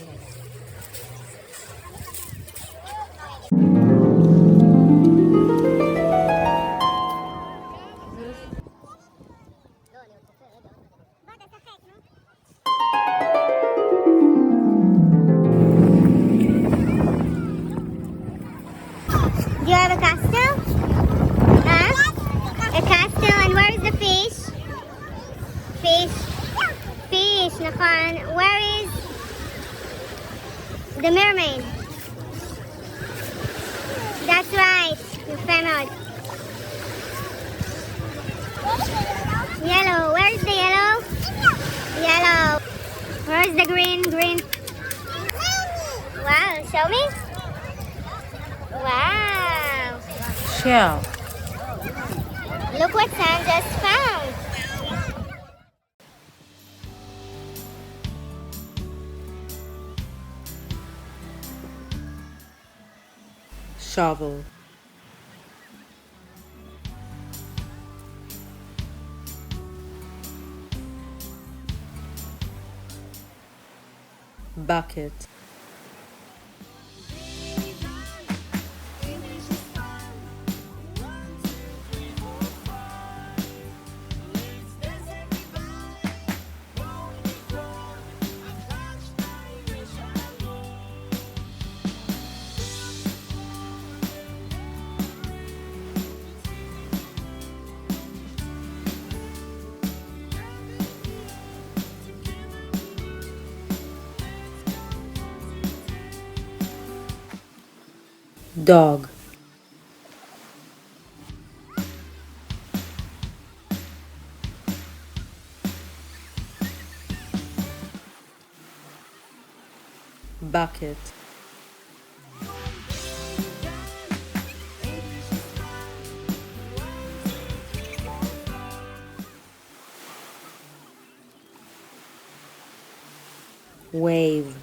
Do you have a castle? Huh? A castle, and where is the fish? Fish. Fish, נכון. Where is the mermaid? That's right. יפה מאוד. Yellow. Where is the yellow? Yellow. Where is the green? Green. Wow, show me. Wow. Shell. Look what Sam just found. Shovel. Bucket. Dog. Bucket. Wave.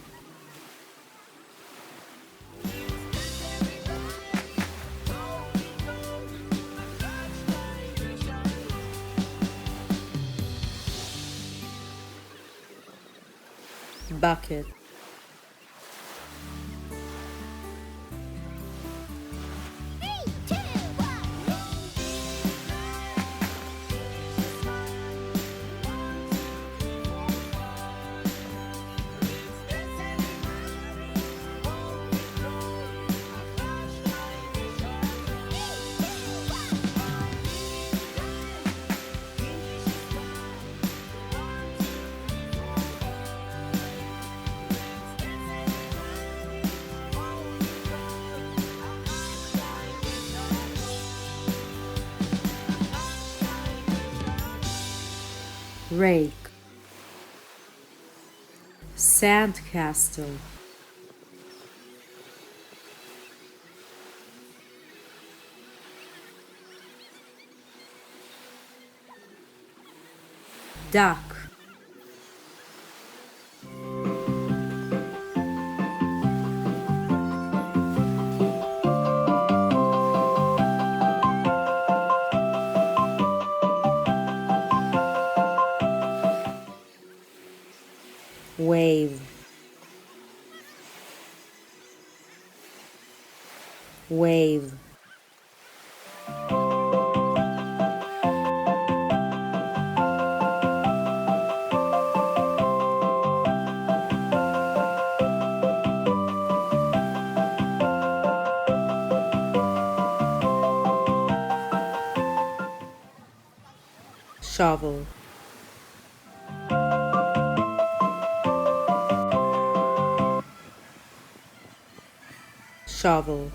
Bucket. Rake. Sandcastle. Duck. Wave. Wave. Shovel. Shovel.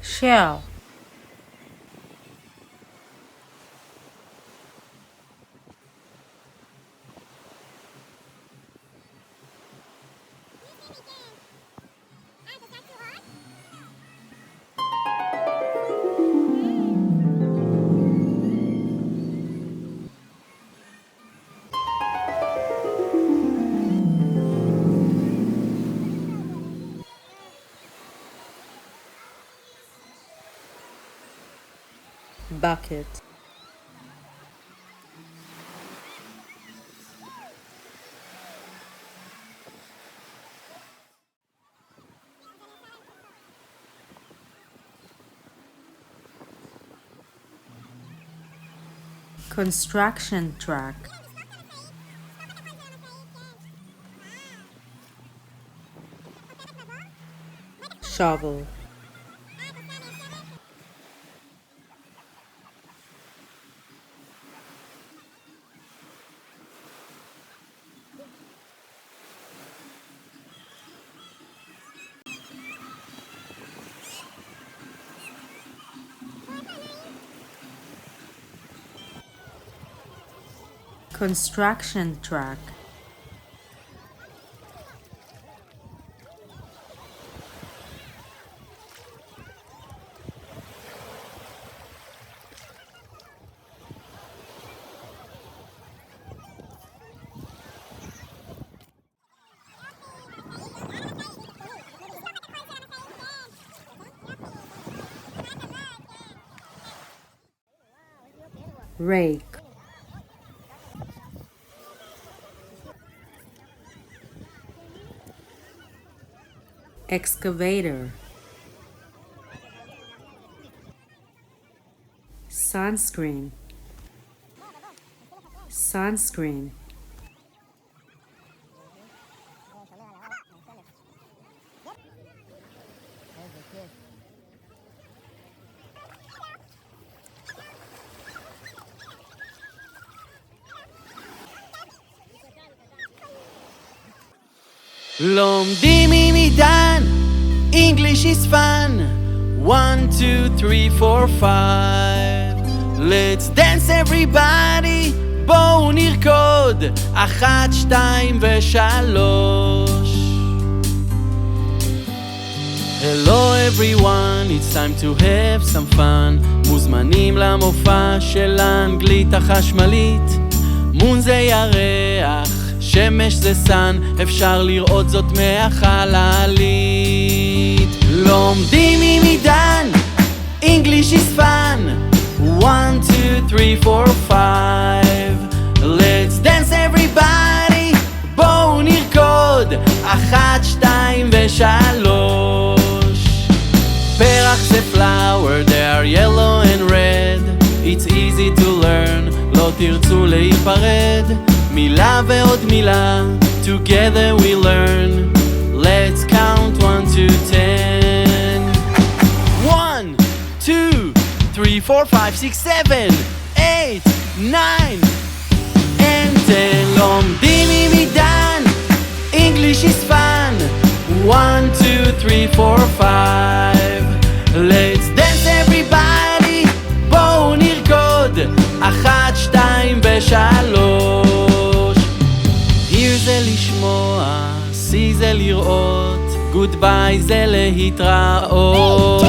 Shell. bucket, construction track, shovel, construction track, rake, excavator, sunscreen, sunscreen, לומדים עם עידן, English is fun. 1, 2, 3, 4, 5. Let's dance everybody, בואו נרקוד. 1, 2 ו3. Hello everyone, it's time to have some fun. מוזמנים למופע של האנגלית החשמלית. מון זה ירח, שמש זה סן, אפשר לראות זאת מהחללית. לומדים עם עידן, English is fun. 1, 2, 3, 4, 5. Let's dance everybody, בואו נרקוד. 1, 2 ו3. פרח זה flower, they are yellow and red. It's easy to learn, לא תרצו להיפרד. מילה ועוד מילה, together we learn. Let's count 1 to 10. 1, 2, 3, 4, 5, 6, 7, 8, 9 and 10. לומדים עם עידן, English is fun. 1, 2, 3, 4, 5. Let's dance everybody, בואו נרקוד. 1, 2 ו3. Hear זה לשמוע, see זה לראות, goodbye זה להתראות.